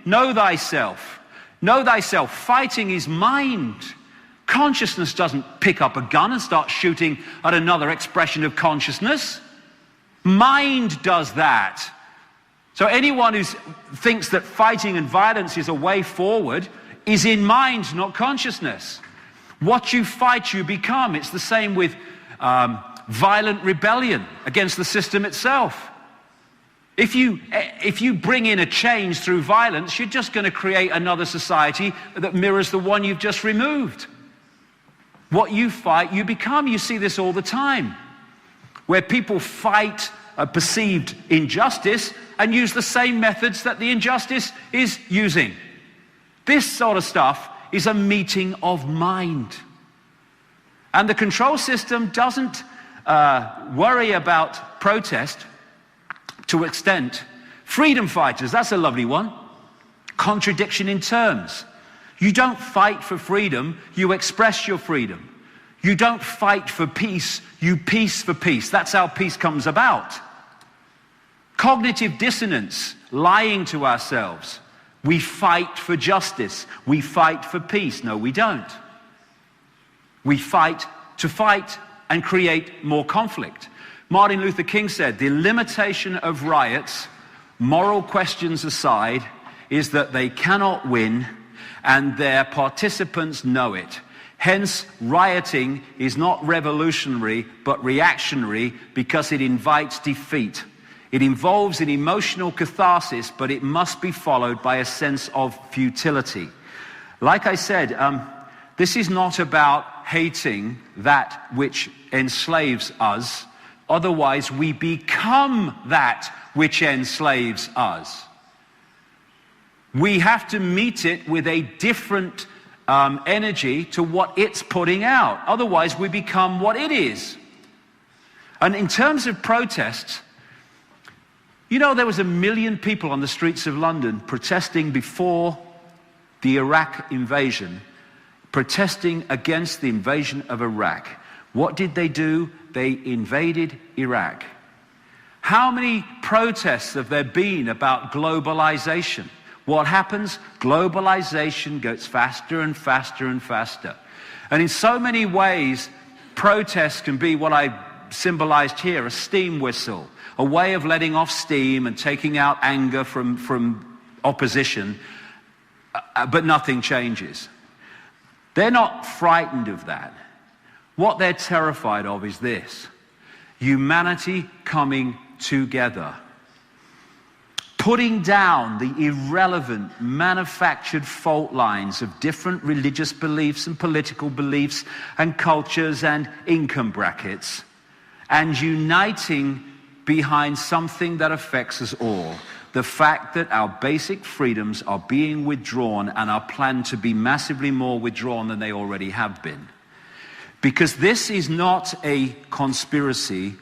Know thyself. Know thyself. Fighting is mind. Consciousness doesn't pick up a gun and start shooting at another expression of consciousness. Mind does that. So anyone who thinks that fighting and violence is a way forward is in mind, not consciousness. What you fight, you become. It's the same with violent rebellion against the system itself. If you bring in a change through violence, you're just going to create another society that mirrors the one you've just removed. What you fight, you become. You see this all the time, where people fight a perceived injustice and use the same methods that the injustice is using. This sort of stuff is a meeting of mind. And the control system doesn't worry about protest to an extent. Freedom fighters, that's a lovely one. Contradiction in terms. You don't fight for freedom, you express your freedom. You don't fight for peace, you peace for peace. That's how peace comes about. Cognitive dissonance, lying to ourselves. We fight for justice. We fight for peace. No, we don't. We fight and create more conflict. Martin Luther King said, the limitation of riots, moral questions aside, is that they cannot win and their participants know it. Hence, rioting is not revolutionary but reactionary because it invites defeat. It involves an emotional catharsis, but it must be followed by a sense of futility. Like I said, this is not about hating that which enslaves us. Otherwise, we become that which enslaves us. We have to meet it with a different energy to what it's putting out. Otherwise, we become what it is. And in terms of protests, you know, there was 1 million people on the streets of London protesting before the Iraq invasion, protesting against the invasion of Iraq. What did they do? They invaded Iraq. How many protests have there been about globalization? What happens? Globalization goes faster and faster and faster. And in so many ways, protests can be what I symbolized here, a steam whistle, a way of letting off steam and taking out anger from opposition, but nothing changes. They're not frightened of that. What they're terrified of is this: humanity coming together, putting down the irrelevant, manufactured fault lines of different religious beliefs and political beliefs and cultures and income brackets, and uniting behind something that affects us all. The fact that our basic freedoms are being withdrawn and are planned to be massively more withdrawn than they already have been. Because this is not a conspiracy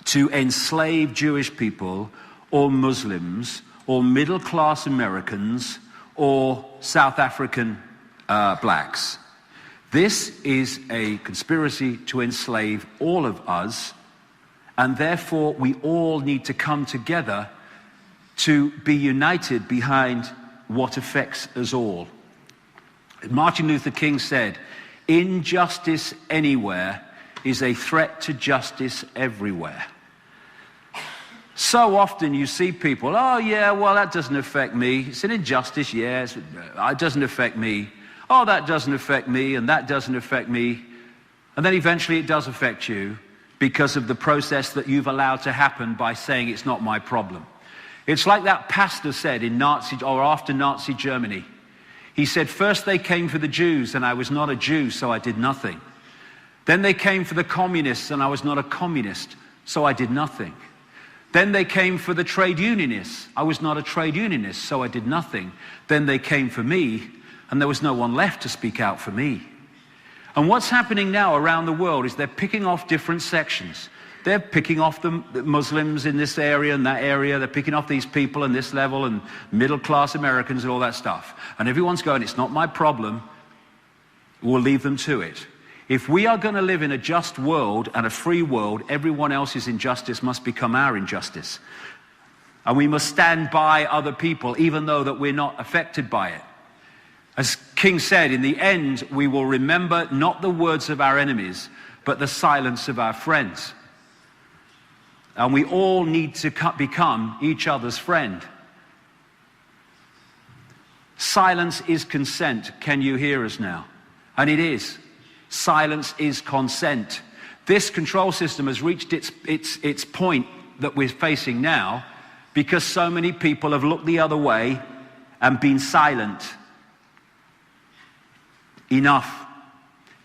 to enslave Jewish people or Muslims or middle-class Americans or South African blacks. This is a conspiracy to enslave all of us, and therefore we all need to come together to be united behind what affects us all. Martin Luther King said, "Injustice anywhere is a threat to justice everywhere." So often you see people, oh yeah, well that doesn't affect me. It's an injustice, yes, it doesn't affect me. Oh, that doesn't affect me, and that doesn't affect me. And then eventually it does affect you because of the process that you've allowed to happen by saying it's not my problem. It's like that pastor said in Nazi, or after Nazi Germany. He said, first they came for the Jews and I was not a Jew, so I did nothing. Then they came for the communists and I was not a communist, so I did nothing. Then they came for the trade unionists. I was not a trade unionist, so I did nothing. Then they came for me, and there was no one left to speak out for me. And what's happening now around the world is they're picking off different sections. They're picking off the Muslims in this area and that area. They're picking off these people in this level and middle-class Americans and all that stuff. And everyone's going, it's not my problem. We'll leave them to it. If we are going to live in a just world and a free world, everyone else's injustice must become our injustice. And we must stand by other people, even though that we're not affected by it. As King said, in the end, we will remember not the words of our enemies, but the silence of our friends. And we all need to become each other's friend. Silence is consent. Can you hear us now? And it is. Silence is consent. This control system has reached its point that we're facing now because so many people have looked the other way and been silent. Enough.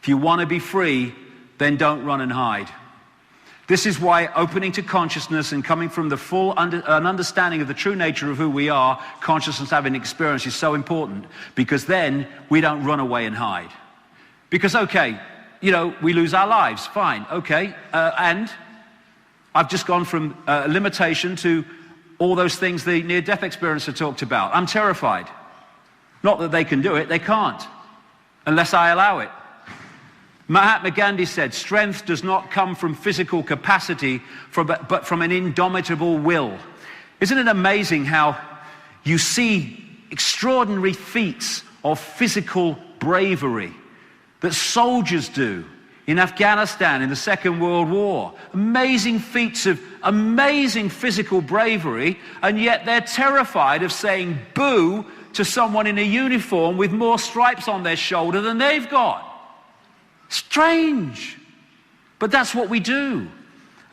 If you want to be free, then don't run and hide. This is why opening to consciousness and coming from the full an understanding of the true nature of who we are, consciousness having experience, is so important, because then we don't run away and hide. Because, okay, you know, we lose our lives, fine, okay, and I've just gone from limitation to all those things the near-death experiencer talked about. I'm terrified. Not that they can do it, they can't, unless I allow it. Mahatma Gandhi said, strength does not come from physical capacity, but from an indomitable will. Isn't it amazing how you see extraordinary feats of physical bravery that soldiers do in Afghanistan in the Second World War? Amazing feats of amazing physical bravery, and yet they're terrified of saying boo to someone in a uniform with more stripes on their shoulder than they've got. Strange, but that's what we do.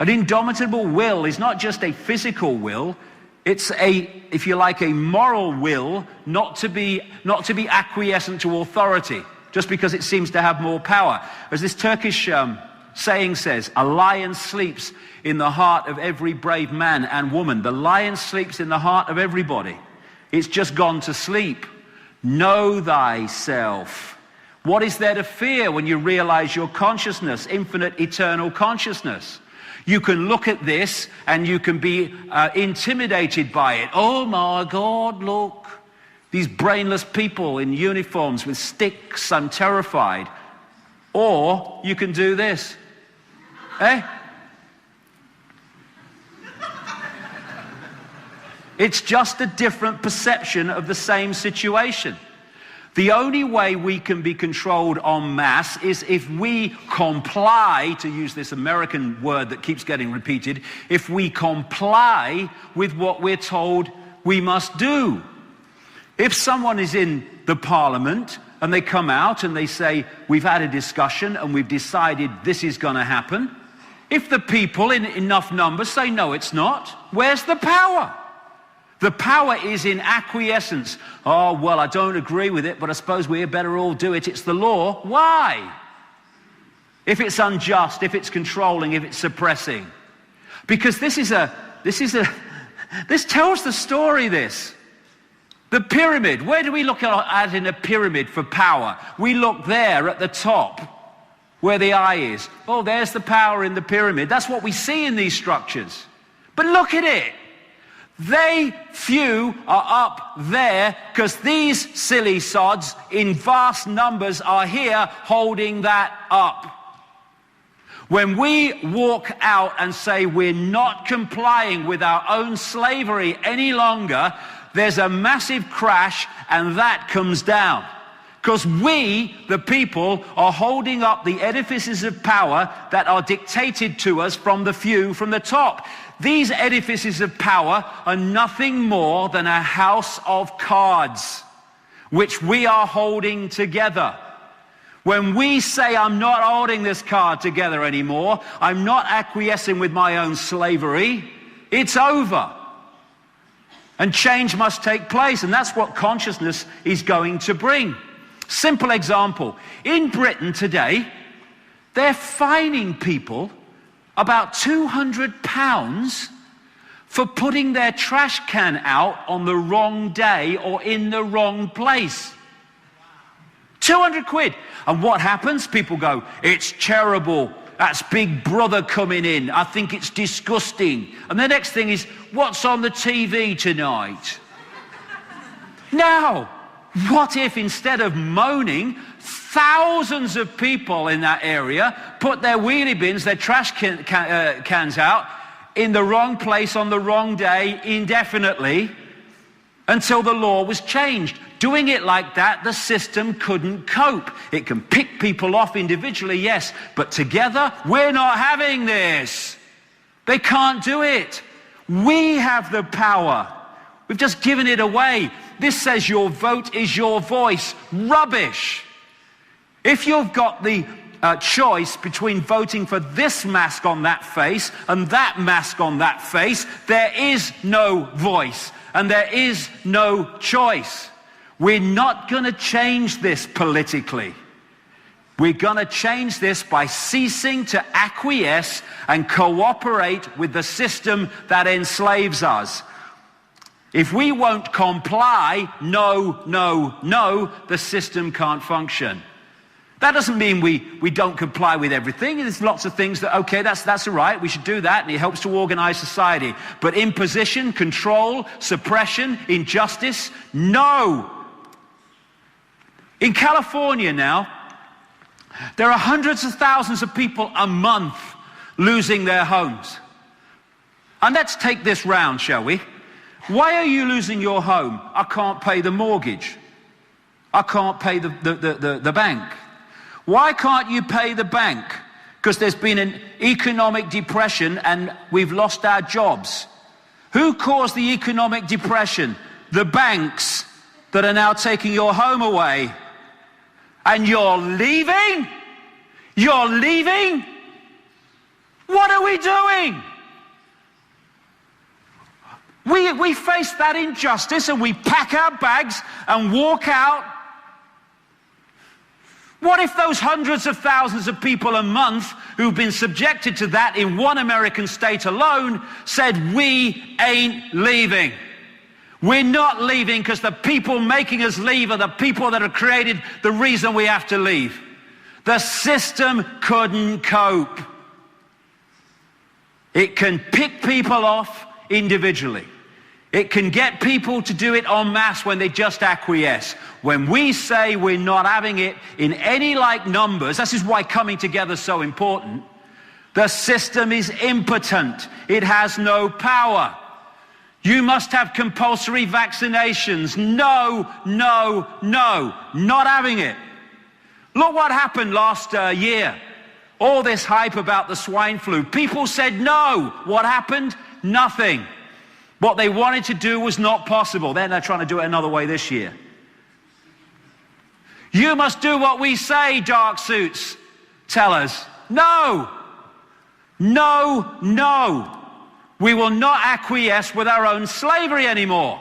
An indomitable will is not just a physical will, it's a, if you like, a moral will not to be acquiescent to authority just because it seems to have more power. As this Turkish saying says, a lion sleeps in the heart of every brave man and woman. The lion sleeps in the heart of everybody. It's just gone to sleep. Know thyself. What is there to fear when you realize your consciousness, infinite, eternal consciousness? You can look at this and you can be intimidated by it. Oh my God, look. These brainless people in uniforms with sticks, I'm terrified. Or you can do this. It's just a different perception of the same situation. The only way we can be controlled en masse is if we comply, to use this American word that keeps getting repeated, if we comply with what we're told we must do. If someone is in the parliament and they come out and they say, we've had a discussion and we've decided this is going to happen, if the people in enough numbers say, no, it's not, where's the power? The power is in acquiescence. Oh, well, I don't agree with it, but I suppose we better all do it. It's the law. Why? If it's unjust, if it's controlling, if it's suppressing. Because this tells the story, this. The pyramid. Where do we look at in a pyramid for power? We look there at the top, where the eye is. Oh, there's the power in the pyramid. That's what we see in these structures. But look at it. They few are up there because these silly sods in vast numbers are here holding that up. When we walk out and say we're not complying with our own slavery any longer, there's a massive crash and that comes down. Because we, the people, are holding up the edifices of power that are dictated to us from the few from the top. These edifices of power are nothing more than a house of cards, which we are holding together. When we say, I'm not holding this card together anymore, I'm not acquiescing with my own slavery, it's over. And change must take place, and that's what consciousness is going to bring. Simple example. In Britain today, they're fining people about £200 for putting their trash can out on the wrong day or in the wrong place. 200 quid. And what happens? People go, it's terrible. That's Big Brother coming in. I think it's disgusting. And the next thing is, what's on the TV tonight? Now, what if instead of moaning, thousands of people in that area put their wheelie bins, their trash cans out in the wrong place on the wrong day indefinitely until the law was changed. Doing it like that, the system couldn't cope. It can pick people off individually, yes, but together, we're not having this. They can't do it. We have the power. We've just given it away. This says your vote is your voice. Rubbish. If you've got the choice between voting for this mask on that face and that mask on that face, there is no voice and there is no choice. We're not going to change this politically. We're going to change this by ceasing to acquiesce and cooperate with the system that enslaves us. If we won't comply, no, the system can't function. That doesn't mean we don't comply with everything. There's lots of things that, okay, that's all right, we should do that, and it helps to organize society. But imposition, control, suppression, injustice, no. In California now, there are hundreds of thousands of people a month losing their homes. And let's take this round, shall we? Why are you losing your home? I can't pay the mortgage. I can't pay the bank. Why can't you pay the bank? Because there's been an economic depression and we've lost our jobs. Who caused the economic depression? The banks that are now taking your home away. And you're leaving? You're leaving? What are we doing? We face that injustice and we pack our bags and walk out. What if those hundreds of thousands of people a month who've been subjected to that in one American state alone said, we ain't leaving? We're not leaving because the people making us leave are the people that have created the reason we have to leave. The system couldn't cope. It can pick people off individually. It can get people to do it en masse when they just acquiesce. When we say we're not having it in any like numbers, this is why coming together is so important. The system is impotent. It has no power. You must have compulsory vaccinations. No, not having it. Look what happened last year. All this hype about the swine flu. People said no. What happened? Nothing. What they wanted to do was not possible. Then they're trying to do it another way this year. You must do what we say, dark suits tell us. No. We will not acquiesce with our own slavery anymore.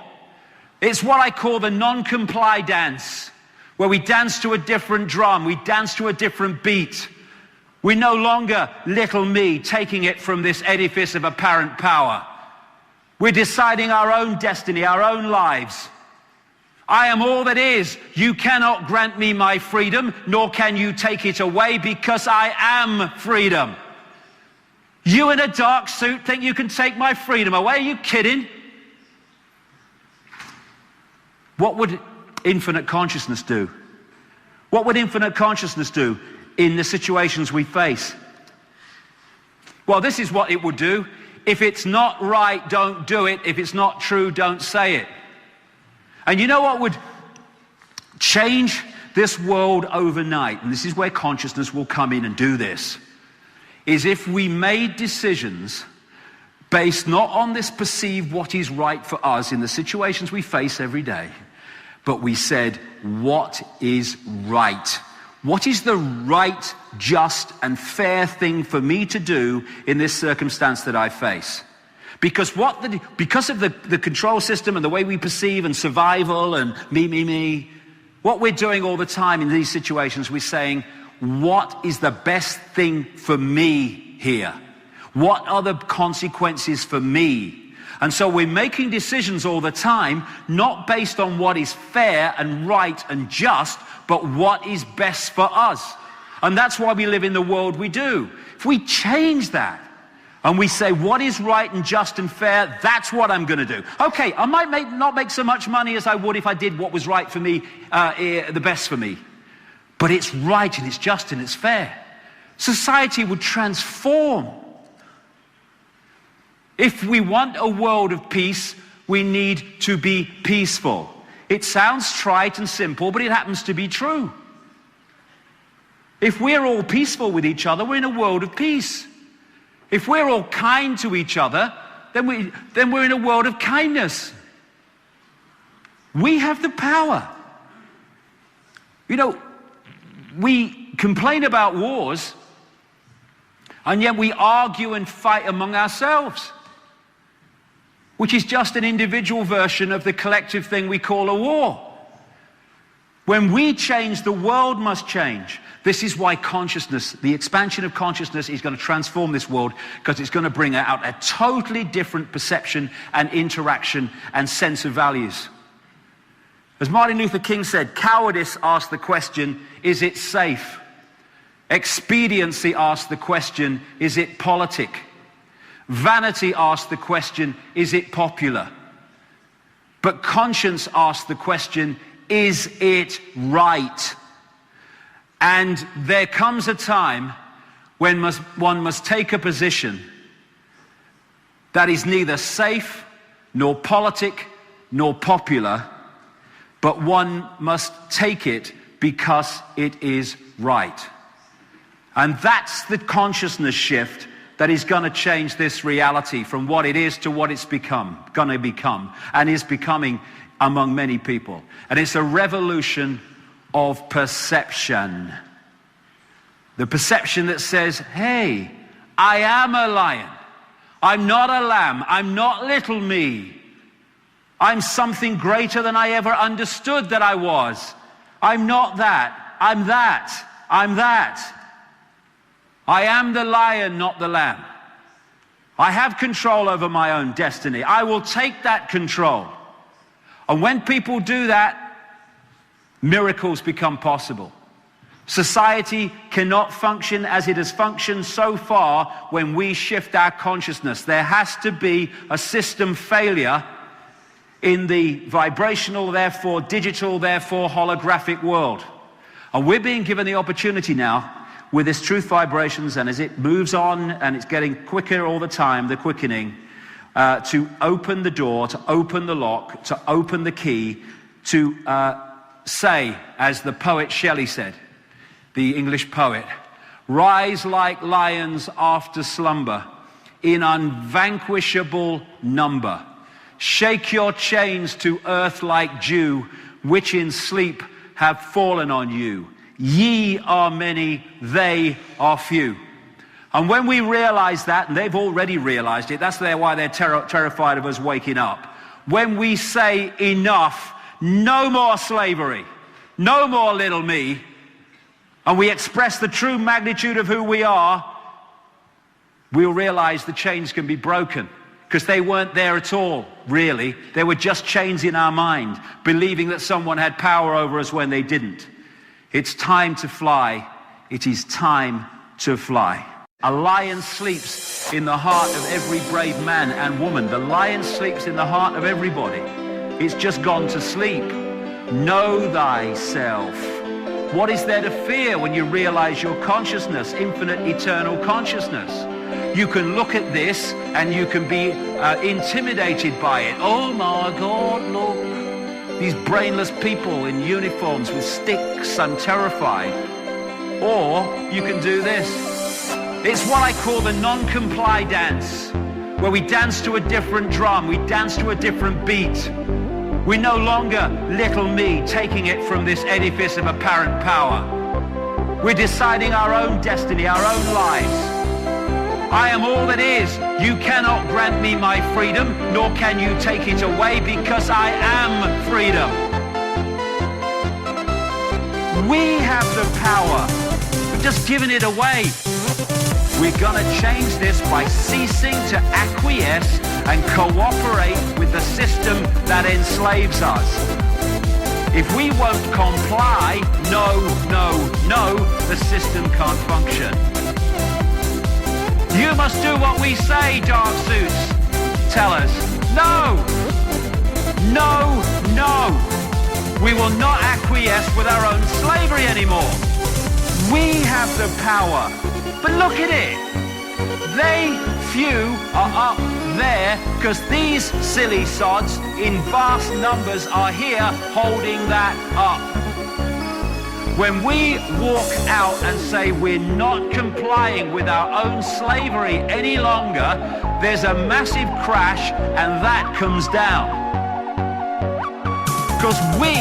It's what I call the non-comply dance, where we dance to a different drum, we dance to a different beat. We're no longer little me taking it from this edifice of apparent power. We're deciding our own destiny, our own lives. I am all that is. You cannot grant me my freedom, nor can you take it away, because I am freedom. You in a dark suit think you can take my freedom away? Are you kidding? What would infinite consciousness do? What would infinite consciousness do in the situations we face? Well, this is what it would do. If it's not right, don't do it. If it's not true, don't say it. And you know what would change this world overnight? And this is where consciousness will come in and do this. Is if we made decisions based not on this perceived what is right for us in the situations we face every day, but we said, what is right? What is the right, just, and fair thing for me to do in this circumstance that I face? Because of the control system and the way we perceive and survival and me, what we're doing all the time in these situations, we're saying, what is the best thing for me here? What are the consequences for me? And so we're making decisions all the time, not based on what is fair and right and just, but what is best for us. And that's why we live in the world we do. If we change that and we say what is right and just and fair, that's what I'm going to do. Okay, I might not make so much money as I would if I did what was right for me, the best for me. But it's right and it's just and it's fair. Society would transform. If we want a world of peace, we need to be peaceful. It sounds trite and simple, but it happens to be true. If we're all peaceful with each other, we're in a world of peace. If we're all kind to each other, then we're in a world of kindness. We have the power. You know, we complain about wars, and yet we argue and fight among ourselves, which is just an individual version of the collective thing we call a war. When we change, the world must change. This is why consciousness, the expansion of consciousness, is going to transform this world, because it's going to bring out a totally different perception and interaction and sense of values. As Martin Luther King said, cowardice asks the question, is it safe? Expediency asks the question, is it politic? Vanity asks the question, is it popular? But conscience asks the question, is it right? And there comes a time when one must take a position that is neither safe, nor politic, nor popular, but one must take it because it is right. And that's the consciousness shift that is going to change this reality from what it is to what it's going to become, and is becoming among many people. And it's a revolution of perception. The perception that says, hey, I am a lion. I'm not a lamb. I'm not little me. I'm something greater than I ever understood that I was. I'm not that. I'm that. I'm that. I am the lion, not the lamb. I have control over my own destiny. I will take that control. And when people do that, miracles become possible. Society cannot function as it has functioned so far when we shift our consciousness. There has to be a system failure in the vibrational, therefore digital, therefore holographic world. And we're being given the opportunity now with this truth vibrations, and as it moves on and it's getting quicker all the time, the quickening, to open the door, to open the lock, to open the key, to say, as the poet Shelley said, the English poet, rise like lions after slumber, in unvanquishable number. Shake your chains to earth like dew, which in sleep have fallen on you. Ye are many, they are few. And when we realize that, and they've already realized it, that's why they're terrified of us waking up. When we say enough, no more slavery, no more little me, and we express the true magnitude of who we are, we'll realize the chains can be broken, because they weren't there at all, really. They were just chains in our mind, believing that someone had power over us when they didn't. It's time to fly. It is time to fly. A lion sleeps in the heart of every brave man and woman. The lion sleeps in the heart of everybody. It's just gone to sleep. Know thyself. What is there to fear when you realize your consciousness, infinite, eternal consciousness? You can look at this and you can be intimidated by it. Oh my God, look. These brainless people in uniforms with sticks, I'm terrified. Or you can do this. It's what I call the non-comply dance, where we dance to a different drum, we dance to a different beat. We're no longer little me taking it from this edifice of apparent power. We're deciding our own destiny, our own lives. I am all that is. You cannot grant me my freedom, nor can you take it away, because I am freedom. We have the power. We've just given it away. We're going to change this by ceasing to acquiesce and cooperate with the system that enslaves us. If we won't comply, no, the system can't function. You must do what we say, dark suits tell us. No. We will not acquiesce with our own slavery anymore. We have the power. But look at it. They, few, are up there because these silly sods in vast numbers are here holding that up. When we walk out and say we're not complying with our own slavery any longer, there's a massive crash and that comes down. Because we,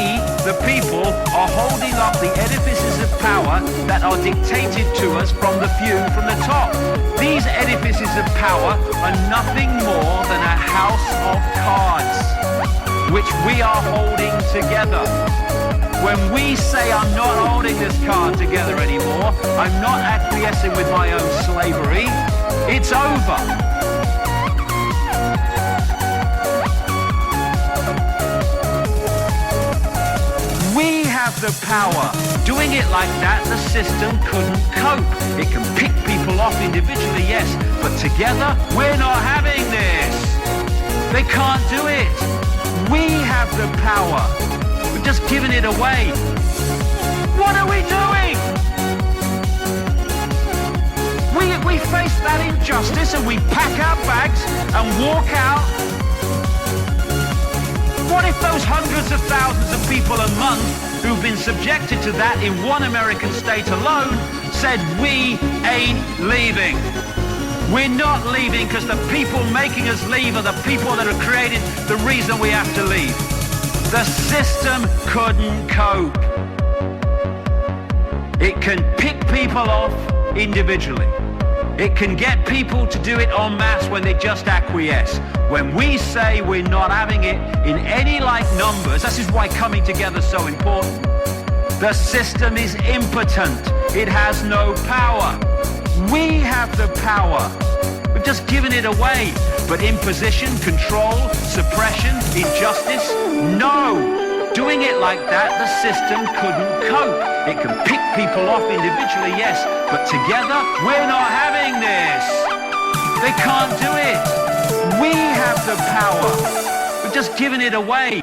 the people, are holding up the edifices of power that are dictated to us from the few from the top. These edifices of power are nothing more than a house of cards, which we are holding together. When we say I'm not holding this card together anymore, I'm not acquiescing with my own slavery, it's over. We have the power. Doing it like that, the system couldn't cope. It can pick people off individually, yes, but together, we're not having this. They can't do it. We have the power. We've just given it away. What are we doing? We face that injustice and we pack our bags and walk out. What if those hundreds of thousands of people a month who've been subjected to that in one American state alone said, we ain't leaving. We're not leaving because the people making us leave are the people that have created the reason we have to leave. The system couldn't cope. It can pick people off individually. It can get people to do it en masse when they just acquiesce. When we say we're not having it in any like numbers, this is why coming together is so important. The system is impotent. It has no power. We have the power. We've just given it away. But imposition, control, suppression, injustice, no. Doing it like that, the system couldn't cope. It can pick people off individually, yes, but together, we're not having this. They can't do it. We have the power. We've just given it away.